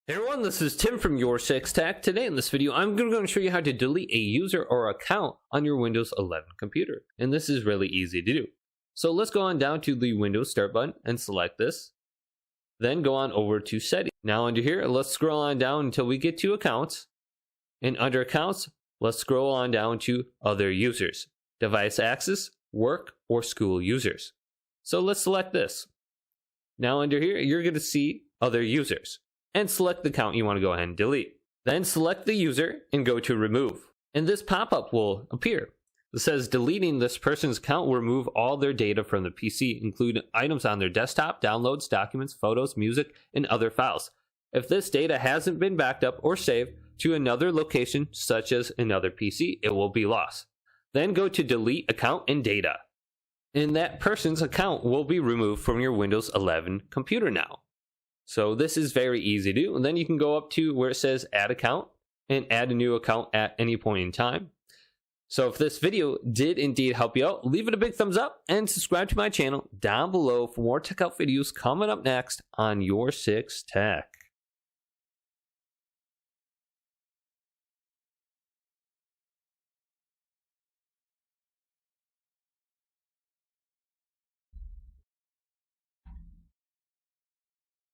Hey everyone, this is Tim from YourSixTech. Today in this video, I'm going to show you how to delete a user or account on your Windows 11 computer. And this is really easy to do. So let's go on down to the Windows Start button and select this. Then go on over to Settings. Now under here, let's scroll on down until we get to Accounts. And under Accounts, let's scroll on down to Other Users, Device Access, Work, or School Users. So let's select this. Now under here, you're going to see Other Users, and select the account you want to go ahead and delete. Then select the user and go to Remove. And this pop-up will appear. It says deleting this person's account will remove all their data from the PC, including items on their desktop, downloads, documents, photos, music, and other files. If this data hasn't been backed up or saved to another location, such as another PC, it will be lost. Then go to Delete Account and Data. And that person's account will be removed from your Windows 11 computer now. So this is very easy to do. And then you can go up to where it says Add Account and add a new account at any point in time. So if this video did indeed help you out, leave it a big thumbs up and subscribe to my channel down below for more tech out videos coming up next on YourSixTech.